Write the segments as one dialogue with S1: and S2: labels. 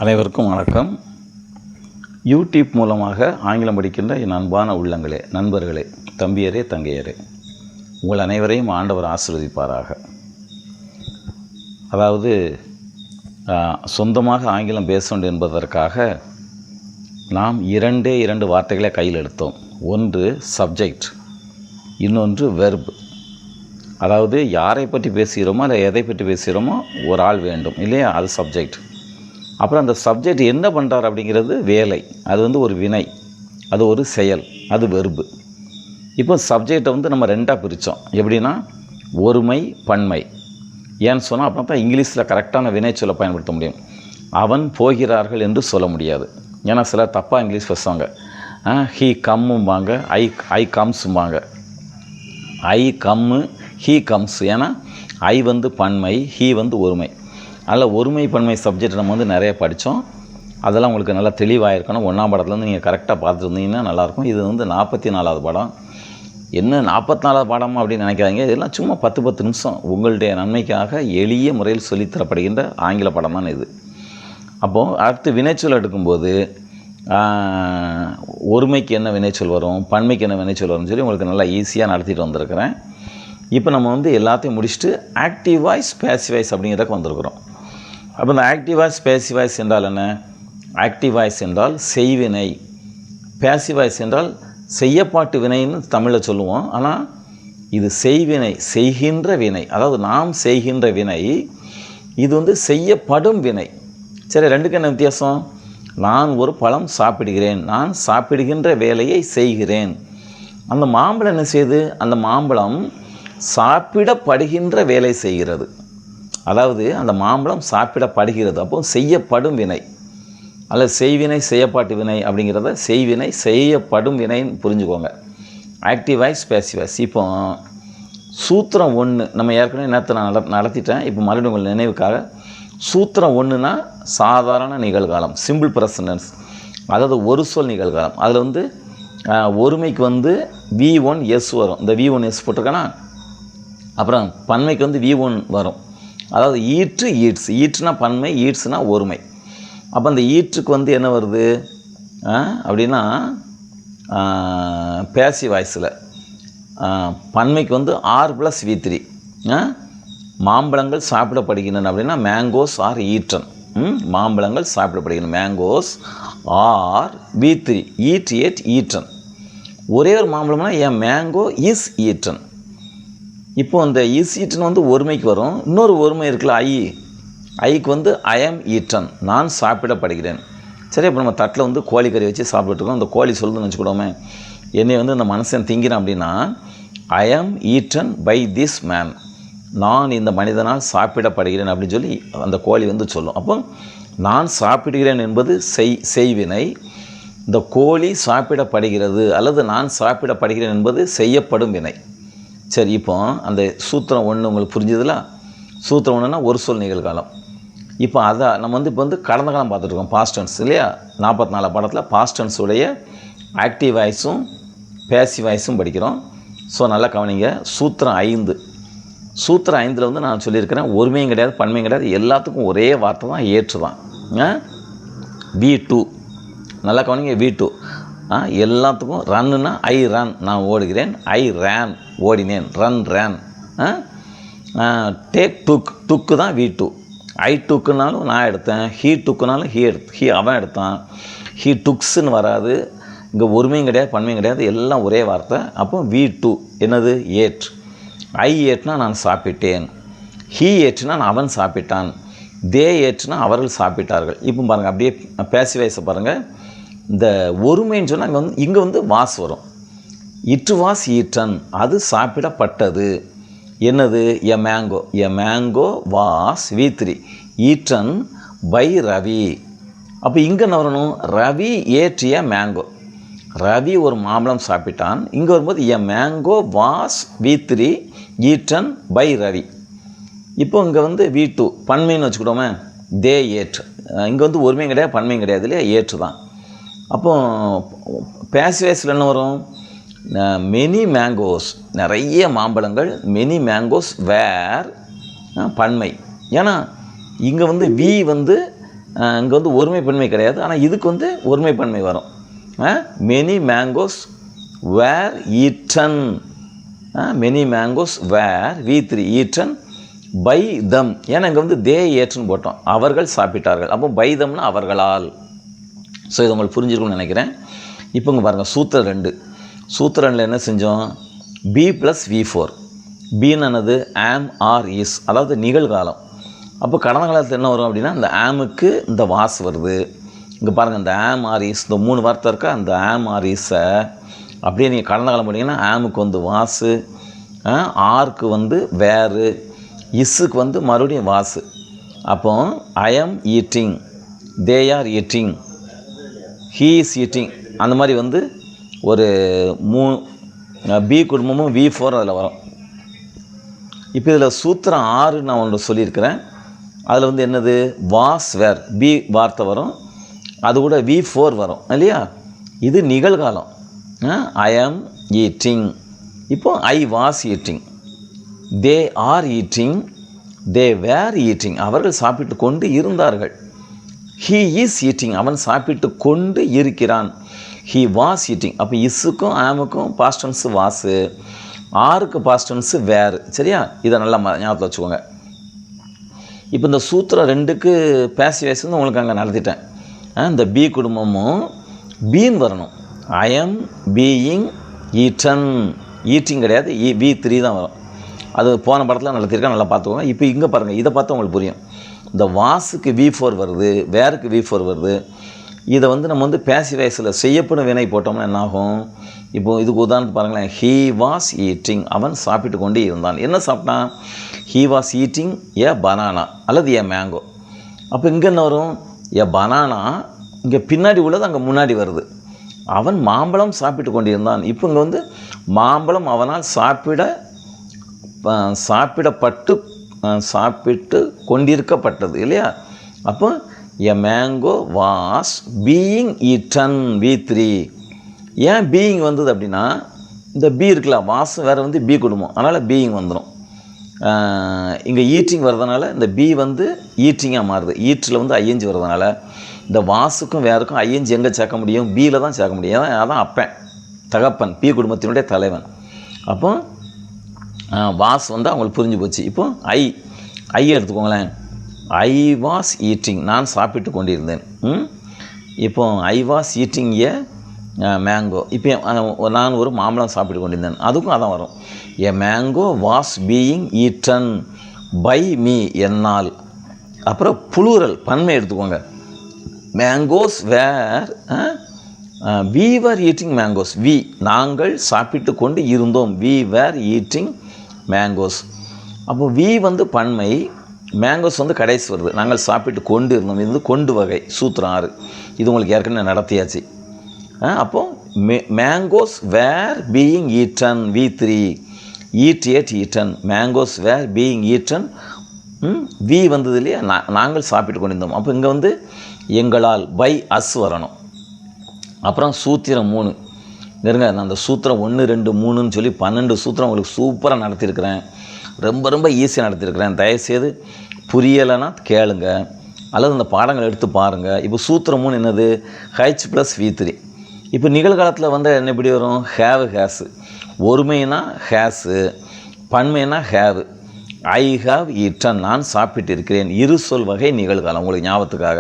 S1: அனைவருக்கும் வணக்கம். யூடியூப் மூலமாக ஆங்கிலம் படிக்கின்ற என் அன்பான உள்ளங்களே, நண்பர்களே, தம்பியரே, தங்கையரே, உங்கள் அனைவரையும் ஆண்டவர் ஆசீர்வதிப்பாராக. அதாவது சொந்தமாக ஆங்கிலம் பேச வேண்டும் என்பதற்காக நாம் இரண்டு வார்த்தைகளை கையில் எடுத்தோம். ஒன்று சப்ஜெக்ட், இன்னொன்று வெர்ப். அதாவது யாரை பற்றி பேசுகிறோமோ இல்லை எதை பற்றி பேசுகிறோமோ ஒரு ஆள் வேண்டும் இல்லையா, அது சப்ஜெக்ட். அப்புறம் அந்த சப்ஜெக்ட் என்ன பண்ணுறார் அப்படிங்கிறது வேலை, அது ஒரு வினை, அது ஒரு செயல், அது வெர்பு. இப்போ சப்ஜெக்டை நம்ம ரெண்டாக பிரித்தோம். எப்படின்னா ஒருமை பன்மை. ஏன்னு சொன்னால் அப்படின்னா தான் இங்கிலீஷில் கரெக்டான வினை சொல்ல பயன்படுத்த முடியும். அவன் போகிறார்கள் என்று சொல்ல முடியாது. ஏன்னா சிலர் தப்பாக இங்கிலீஷ் பேசுவாங்க. ஹீ கம்மும்பாங்க, ஐ கம்ஸும்பாங்க. I come, he comes. ஏன்னா ஐ பன்மை, ஹீ ஒருமை. அதில் ஒருமை பன்மை சப்ஜெக்ட் நம்ம நிறைய படித்தோம். அதெல்லாம் உங்களுக்கு நல்லா தெளிவாக இருக்கணும். 1ஆம் படத்துலேருந்து நீங்கள் கரெக்டாக பார்த்துருந்தீங்கன்னா நல்லாயிருக்கும். இது 44வது படம். என்ன 44வது படமா அப்படின்னு நினைக்காதீங்க. இதெல்லாம் சும்மா 10 நிமிஷம் உங்களுடைய நன்மைக்காக எளிய முறையில் சொல்லித்தரப்படுகின்ற ஆங்கில படம் தான் இது. அப்போது அடுத்து வினைச்சொல் எடுக்கும்போது ஒருமைக்கு என்ன வினைச்சொல் வரும், பன்மைக்கு என்ன வினைச்சொல் வரும்னு சொல்லி உங்களுக்கு நல்லா ஈஸியாக நடத்திட்டு வந்திருக்கிறேன். இப்போ நம்ம எல்லாத்தையும் முடிச்சுட்டு ஆக்டிவ் வாய்ஸ், பேசிவ் வாய்ஸ் அப்படிங்கிறதுக்கு வந்திருக்கிறோம். அப்போ இந்த ஆக்டிவ் வாய்ஸ், பேசிவ் வாய்ஸ் என்றால் என்ன? ஆக்டிவ் வாய்ஸ் என்றால் செய்வினை, பேசிவ் வாய்ஸ் என்றால் செய்யப்பாட்டு வினைன்னு தமிழில் சொல்லுவோம். ஆனால் இது செய்வினை, செய்கின்ற வினை. அதாவது நாம் செய்கின்ற வினை, இது செய்யப்படும் வினை. சரி, ரெண்டுக்கு என்ன வித்தியாசம்? நான் ஒரு பழம் சாப்பிடுகிறேன், நான் சாப்பிடுகின்ற வேலையை செய்கிறேன். அந்த மாம்பழம் என்ன செய்யுது? அந்த மாம்பழம் சாப்பிடப்படுகின்ற வேலை செய்கிறது. அதாவது அந்த மாம்பழம் சாப்பிடப்படுகிறது. அப்போ செய்யப்படும் வினை, அல்லது செய்வினை, செய்யப்பாட்டு வினை அப்படிங்கிறத செய்வினை, செய்யப்படும் வினைன்னு புரிஞ்சுக்கோங்க. Active voice, passive voice. இப்போ சூத்திரம் 1 நம்ம ஏற்கனவே நேற்று நான் நடத்திட்டேன். இப்போ மறுபடியும் உங்கள் நினைவுக்காக சூத்திரம் 1னா சாதாரண நிகழ்காலம், சிம்பிள் ப்ரெசன்ட் டென்ஸ். அதாவது ஒரு சொல் நிகழ்காலம். அதில் ஒருமைக்கு V1S வரும். இந்த V1S போட்டிருக்கேன்னா, அப்புறம் பன்மைக்கு V1 வரும். அதாவது ஈற்று, ஈட்ஸ். ஈற்றுனா பன்மை, ஈட்ஸ்னா ஒருமை. அப்போ அந்த ஈற்றுக்கு என்ன வருது அப்படின்னா பேசிவ் வாய்ஸில் பன்மைக்கு R+V3. மாம்பழங்கள் சாப்பிடப்படுகின்றன அப்படின்னா மேங்கோஸ் ஆர் ஈட்டன். மாம்பழங்கள் சாப்பிடப்படுகின்றன, mangoes are V3, eat eaten. ஒரே ஒரு மாம்பழம்னா என் மேங்கோ இஸ் ஈட்டன். இப்போ அந்த இஸ் ஈட்டன் ஒருமைக்கு வரும். இன்னொரு ஒருமை இருக்குல்ல, ஐக்கு ஐ ஆம் ஈட்டன், நான் சாப்பிடப்படுகிறேன். சரி, இப்போ நம்ம தட்டில் கோழிக்கறி வச்சு சாப்பிட்டுருக்கோம். அந்த கோழி சொல்லுதுன்னு வச்சுக்கூடோமே, என்னை இந்த மனுஷன் திங்கிறான் அப்படின்னா ஐ ஆம் ஈட்டன் பை திஸ் மேன், நான் இந்த மனிதனால் சாப்பிடப்படுகிறேன் அப்படின்னு சொல்லி அந்த கோழி சொல்லும். அப்போ நான் சாப்பிடுகிறேன் என்பது செய்வினை, இந்த கோழி சாப்பிடப்படுகிறது அல்லது நான் சாப்பிடப்படுகிறேன் என்பது செய்யப்படும் வினை. சரி, இப்போ அந்த சூத்திரம் 1 உங்களுக்கு புரிஞ்சதில்ல? சூத்திரம் 1னா ஒரு சொல் நிகழ்காலம். இப்போ அதை நம்ம இப்போ கடந்த காலம் பார்த்துட்ருக்கோம், பாஸ்ட் டென்ஸ் இல்லையா? 44 படத்தில் பாஸ்ட் டென்ஸ் உடைய ஆக்டிவ் வாய்ஸும் பேசிவ் வாய்ஸும் படிக்கிறோம். ஸோ நல்லா கவனிங்க. சூத்திரம் 5. சூத்திரம் 5ல் நான் சொல்லியிருக்கிறேன், ஒருமையும் கிடையாது, பன்மையும் கிடையாது, எல்லாத்துக்கும் ஒரே வார்த்தை தான், ஏற்று தான். V2 நல்லா கவனிங்க. V2 எல்லாத்துக்கும் ரன்னுனா ஐ ரன், நான் ஓடுகிறேன். ஐ ரேன், ஓடினேன். ரன் ரேன். டேக் டுக்கு தான் V2. ஐ டுக்குனாலும் நான் எடுத்தேன், ஹீ டுக்குனாலும் ஹீ அவன் எடுத்தான். ஹீ டுக்ஸ்ன்னு வராது. இங்கே ஒருமையும் கிடையாது, பன்மையும் கிடையாது, எல்லாம் ஒரே வார்த்தை. அப்போ V2 என்னது? ஏட். ஐ ஏட்னா நான் சாப்பிட்டேன். ஹீ ஏட்னா அவன் சாப்பிட்டான். தே ஏட்னா அவர்கள் சாப்பிட்டார்கள். இப்போ பாருங்கள், அப்படியே பேசிவ் வாய்ஸை பாருங்கள். இந்த ஒருமைன்னு சொன்னால் இங்கே வாஸ் வரும். இட் வாஸ் ஈட்டன், அது சாப்பிடப்பட்டது. என்னது? A mango was V3 eaten by Ravi. அப்போ இங்கே என்ன வரணும்? ரவி ஏற்றிய மேங்கோ. ரவி ஒரு மாம்பழம் சாப்பிட்டான். இங்கே வரும்போது a mango was V3 eaten by Ravi. இப்போ இங்கே V2 பன்மைன்னு வச்சுக்கிட்டோமே, தே ஏட். இங்கே ஒருமையும் கிடையாது, பன்மையும் கிடையாது இல்லையா, ஏற்று தான். அப்போ பேசிவ் வாய்ஸில் என்ன வரும்? மெனி மேங்கோஸ், நிறைய மாம்பழங்கள். மெனி மேங்கோஸ் வேர் பன்மை. ஏன்னா இங்கே வி இங்கே வந்து ஒருமைப்பன்மை கிடையாது, ஆனால் இதுக்கு வந்து ஒருமைப்பன்மை வரும். Many mangoes were eaten, many mangoes were V3 eaten by them. ஏன்னா இங்கே வந்து தே ஏற்றுன்னு போட்டோம், அவர்கள் சாப்பிட்டார்கள். அப்போ பை தம்னா அவர்களால். ஸோ இது உங்களுக்கு புரிஞ்சிருக்கும்னு நினைக்கிறேன். இப்போ இங்கே பாருங்கள், சூத்திரம் 2. சூத்திரம் 2ல் என்ன செஞ்சோம்? B + V4. பீனது ஆம் ஆர் இஸ், அதாவது நிகழ்காலம். அப்போ கடந்த காலத்தில் என்ன வரும் அப்படின்னா, இந்த ஆமுக்கு இந்த வாஸ் வருது. இங்கே பாருங்கள், இந்த ஆம் ஆர் இஸ், இந்த 3 வார்த்தை இருக்கா, அந்த ஆம் ஆர் இஸை அப்படியே நீங்கள் கடந்த காலம் பண்ணிங்கன்னா ஆமுக்கு வந்து வாசு, ஆருக்கு வந்து வேறு, இஸ்ஸுக்கு வந்து மறுபடியும் வாசு. அப்போ ஐ am eating, they are eating, he is eating, அந்த மாதிரி வந்து ஒரு பி குடும்பமும் V4 அதில் வரும். இப்போ இதில் சூத்திரம் 6 நான் ஒன்று சொல்லியிருக்கிறேன். அதில் வந்து என்னது? வாஸ் வேர், பி வார்த்தை வரும், அது கூட V4 வரும் இல்லையா? இது நிகழ்காலம். ஐ ஆம் ஈட்டிங். இப்போ I was eating, they are eating, they were eating, அவர்கள் சாப்பிட்டு கொண்டு இருந்தார்கள். ஹீ இஸ் ஈட்டிங், அவன் சாப்பிட்டு கொண்டு இருக்கிறான். He was eating. அப்போ இஸ்ஸுக்கும் ஆமுக்கும் பாஸ்ட் டென்ஸ் வாஸு, ஆருக்கு பாஸ்ட் டென்ஸ் வேறு. சரியா? இதை நல்லா ஞாபகத்தில் வச்சுக்கோங்க. இப்போ இந்த சூத்திரம் 2க்கு பேசிவ் வாய்ஸ் வந்து உங்களுக்கு அங்கே நடத்திட்டேன். இந்த பி குடும்பமும் பீன் வரணும். ஐ ஆம் பீயிங் ஈட்டன், ஈட்டிங் கிடையாது, V3 தான் வரும். அது போன படத்தில் நடத்தியிருக்கேன், நல்லா பார்த்துக்கோங்க. இப்போ இங்கே பாருங்கள், இதை பார்த்தா உங்களுக்கு புரியும். இந்த வாஸுக்கு V4 வருது, வேருக்கு V4 வருது. இதை வந்து நம்ம வந்து பேசிவ் வாய்ஸில் செய்யப்படும் வினை போட்டோம்னா என்னாகும்? இப்போது இதுக்கு உதாரணத்துக்கு பாருங்களேன். ஹீ வாஸ் ஈட்டிங், அவன் சாப்பிட்டு கொண்டே இருந்தான். என்ன சாப்பிட்டான்? He was eating A banana அல்லது ஏ மேங்கோ. அப்போ இங்கே என்ன வரும்? ஏ பனானா, இங்கே பின்னாடி உள்ளது அங்கே முன்னாடி வருது. அவன் மாம்பழம் சாப்பிட்டு கொண்டிருந்தான். இப்போ இங்கே வந்து மாம்பழம் அவனால் சாப்பிட்டு கொண்டிருக்கப்பட்டது இல்லையா? அப்போ எ mango was being eaten, V3. ஏன் பீயிங் வந்தது அப்படின்னா, இந்த பி இருக்குல்ல, வாஸ் வேறு வந்து பி குடும்பம், அதனால் பீயிங் வந்துடும். இங்கே ஈட்டிங் வர்றதுனால இந்த பி வந்து ஈட்டிங்காக மாறுது. ஈட்டில் வந்து ஐஎன்ஜி வர்றதுனால இந்த வாசுக்கும் வேறுக்கும் ஐஎன்ஜி எங்கே சேர்க்க முடியும்? பியில் தான் சேர்க்க முடியும். அதான் அப்பன், தகப்பன், பி குடும்பத்தினுடைய தலைவன். அப்போ வாஸ் வந்து அவங்களுக்கு புரிஞ்சு போச்சு. இப்போ ஐ எடுத்துக்கோங்களேன். ஐ வாஸ் ஈட்டிங், நான் சாப்பிட்டு கொண்டிருந்தேன். இப்போ I was eating a mango. இப்போ நான் ஒரு மாம்பழம் சாப்பிட்டு கொண்டிருந்தேன், அதுக்கும் அதான் வரும். A mango was being eaten by me, என்னால். அப்புறம் புளூரல், பன்மை எடுத்துக்கோங்க. Mangoes were, we were eating mangoes, நாங்கள் சாப்பிட்டு கொண்டு இருந்தோம். We were eating mangoes. அப்போ வி வந்து பன்மை, மேங்கோஸ் வந்து கடைசி வருது. நாங்கள் சாப்பிட்டு கொண்டு இருந்தோம். இது வந்து கொண்டு வகை, சூத்திரம் 6. இது உங்களுக்கு ஏற்கனவே நடத்தியாச்சு. அப்போது mangoes were being eaten, V3. Eaten, mangoes were being eaten, we வந்தது இல்லையா? நாங்கள் சாப்பிட்டு கொண்டிருந்தோம். அப்போ இங்கே வந்து எங்களால், பை அஸ் வரணும். அப்புறம் சூத்திரம் 3 நெருங்க. நான் அந்த சூத்திரம் 1, 2, 3ன்னு சொல்லி 12 சூத்திரம் உங்களுக்கு சூப்பராக நடத்தியிருக்கிறேன். ரொம்ப ஈஸியாக நடத்தியிருக்கிறேன். தயவுசெய்து புரியலைன்னா கேளுங்க, அல்லது அந்த பாடங்கள் எடுத்து பாருங்கள். இப்போ சூத்திரம் 3 என்னது? H + V3. இப்போ நிகழ்காலத்தில் வந்து என்ன எப்படி வரும்? Have has. ஒருமைனா ஹேஸு, பன்மைனா ஹேவ். ஐ ஹாவ் ஈட்டன், நான் சாப்பிட்டு இருக்கிறேன். இரு சொல் வகை நிகழ்காலம், உங்களுக்கு ஞாபகத்துக்காக.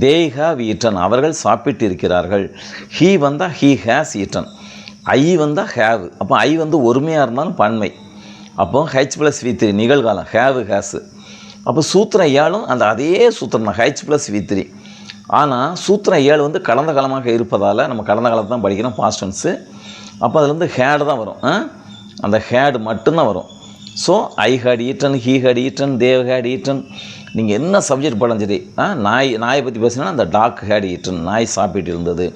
S1: தே ஹாவ் ஈட்டன், அவர்கள் சாப்பிட்டு இருக்கிறார்கள். ஹீ வந்தால் ஹீ ஹேஸ் ஈட்டன், ஐ வந்தால் ஹேவ். அப்போ ஐ வந்து ஒருமையாக இருந்தாலும் பன்மை. அப்போ H + V3 நிகழ்காலம், ஹேவ் ஹேஸு. அப்போ சூத்திரம் 7 அந்த அதே சூத்திரம் தான், H + V3. ஆனால் சூத்திரம் 7 வந்து கடந்த காலமாக இருப்பதால் நம்ம கடந்த காலத்தை தான் படிக்கிறோம், பாஸ்ட் டென்ஸு. அப்போ அதில் வந்து ஹேடு தான் வரும். அந்த ஹேடு மட்டும்தான் வரும். So I had eaten, he had eaten, they had eaten. நீங்கள் என்ன சப்ஜெக்ட் படம் சரி, நாயை பற்றி பேசினா அந்த டாக் ஹேட் ஈட்டன், நாய் சாப்பிட்டு இருந்தது.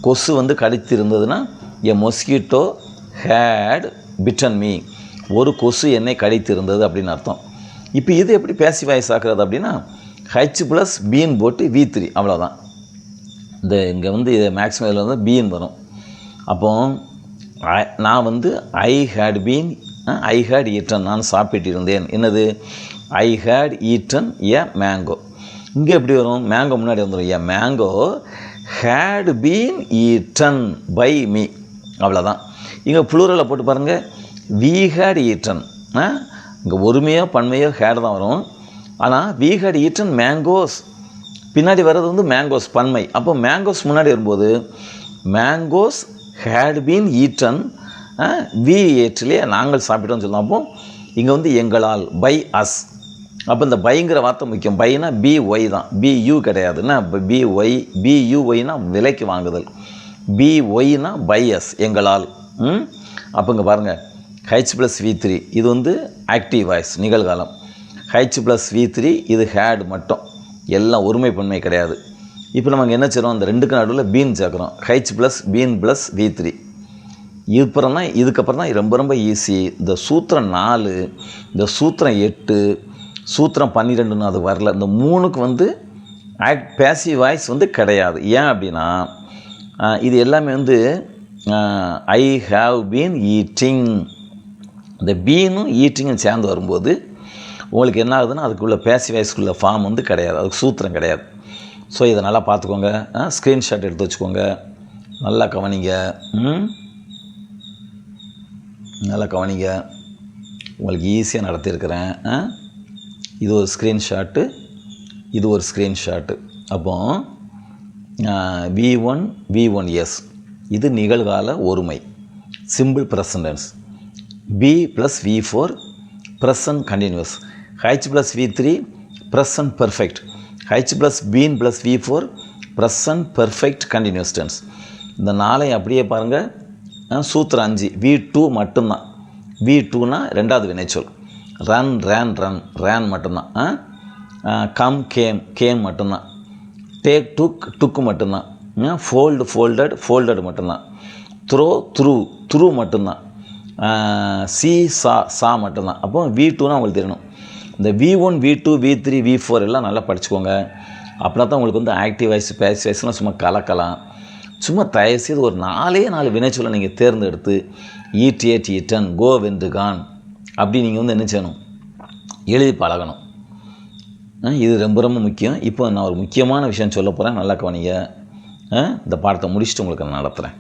S1: கொசு வந்து கடித்து இருந்ததுன்னா எ மொஸ்கிட்டோ ஹேட் பிட்டன் மீ, ஒரு கொசு என்னை கடித்து இருந்தது அப்படின்னு அர்த்தம். இப்போ இது எப்படி பேசிவ் வாய்ஸ் ஆக்குறது அப்படின்னா, H + பீன் போட்டு V3, அவ்வளோதான். இந்த இங்கே வந்து மேக்ஸிமம் இதில் வந்து பீன் வரும். அப்போது நான் வந்து I had been, I had eaten, நான் சாப்பிட்டு இருந்தேன். என்னது? I had eaten a mango. இங்கே எப்படி வரும்? மேங்கோ முன்னாடி வந்துடும். An mango had been eaten by me, அவ்வளோதான். இங்கே ப்ளூரலில் போட்டு பாருங்கள், வி ஹேட் ஈட்டன். இங்கே ஒருமையோ பன்மையோ ஹேட் தான் வரும். ஆனால் வி ஹேட் ஈட்டன் மேங்கோஸ், பின்னாடி வர்றது வந்து மேங்கோஸ் பன்மை. அப்போ மேங்கோஸ் முன்னாடி வரும்போது mangoes had been eaten we ஏட்லேயே நாங்கள் சாப்பிட்டோம்னு சொல்லலாம். அப்போ இங்கே வந்து எங்களால், பை அஸ். அப்போ இந்த பைங்கிற வார்த்தை முக்கியம். பைனா பிஒய் தான், பியூ கிடையாதுன்னா. இப்போ பியூஒய்னா விலைக்கு வாங்குதல், பிஒய்னா பை அஸ் எங்களால். அப்போ இங்கே பாருங்கள், ஹெச் ப்ளஸ் V3 இது வந்து ஆக்டிவ் வாய்ஸ் நிகழ்காலம். ஹெச் ப்ளஸ் V3 இது ஹேட் மட்டும், எல்லாம் ஒருமை பன்மை கிடையாது. இப்போ நம்ம என்ன செய்கிறோம்? அந்த ரெண்டுக்கு நடுவில் பீன் சேர்க்குறோம். H plus been plus V3. இதுக்கப்புறம் தான் ரொம்ப ரொம்ப ஈஸி. இந்த சூத்திரம் 4, இந்த சூத்திரம் 8, சூத்திரம் 12ன்னு அது வரல. இந்த 3க்கு வந்து பேசிவ் வாய்ஸ் வந்து கிடையாது. ஏன் அப்படின்னா இது எல்லாமே வந்து ஐ ஹாவ் பீன் ஈட்டிங், இந்த பீனும் ஈட்டிங்கும் சேர்ந்து வரும்போது உங்களுக்கு என்ன ஆகுதுன்னா அதுக்குள்ள பேசிவ் வாய்ஸ்க்குள்ள ஃபார்ம் வந்து கிடையாது, அதுக்கு சூத்திரம் கிடையாது. ஸோ இதை நல்லா பார்த்துக்கோங்க, ஸ்க்ரீன்ஷாட் எடுத்து வச்சுக்கோங்க, நல்லா கவனிங்க, நல்லா கவனிங்க. உங்களுக்கு ஈஸியாக நடத்தியிருக்கிறேன். இது ஒரு ஸ்க்ரீன்ஷாட்டு, இது ஒரு ஸ்க்ரீன்ஷாட்டு. அப்போ V1S இது நிகழ்கால ஒருமை, simple present tense. B + V4 present continuous. H + V3 present perfect. H + been + V4 present perfect continuous tense. இந்த 4 அப்படியே பாருங்கள். சூத்திரம் 5 V2 மட்டும்தான். V2னா ரெண்டாவது வினைச்சொல். ரன் ரேன் ரன் ரேன் மட்டும்தான். கம் கேம் மட்டும்தான். டேக் டுக் மட்டும்தான். ஃபோல்டு ஃபோல்டட் மட்டும்தான். த்ரூ மட்டும்தான். சி சா மட்டும்தான். அப்போ V2னா உங்களுக்கு தெரியணும். இந்த V1 V2 V3 V4 எல்லாம் நல்லா படிச்சுக்கோங்க. அப்படின்னா தான் உங்களுக்கு வந்து ஆக்டிவ் வாய்ஸ் பேசிவ் வாய்ஸ்லாம் சும்மா கலக்கலாம். சும்மா தயவுசெய்து ஒரு 4 வினைச்சொல்லை நீங்கள் தேர்ந்தெடுத்து ஈட் ஈட்டன், கோ வென்று கான் அப்படி நீங்கள் வந்து என்ன செய்யணும்? எழுதி பழகணும். இது ரொம்ப ரொம்ப முக்கியம். இப்போ நான் ஒரு முக்கியமான விஷயம் சொல்ல போகிறேன், நல்லா கவனிங்க. இந்த பாடத்தை முடிச்சுட்டு உங்களுக்கு நான் நடத்துகிறேன்.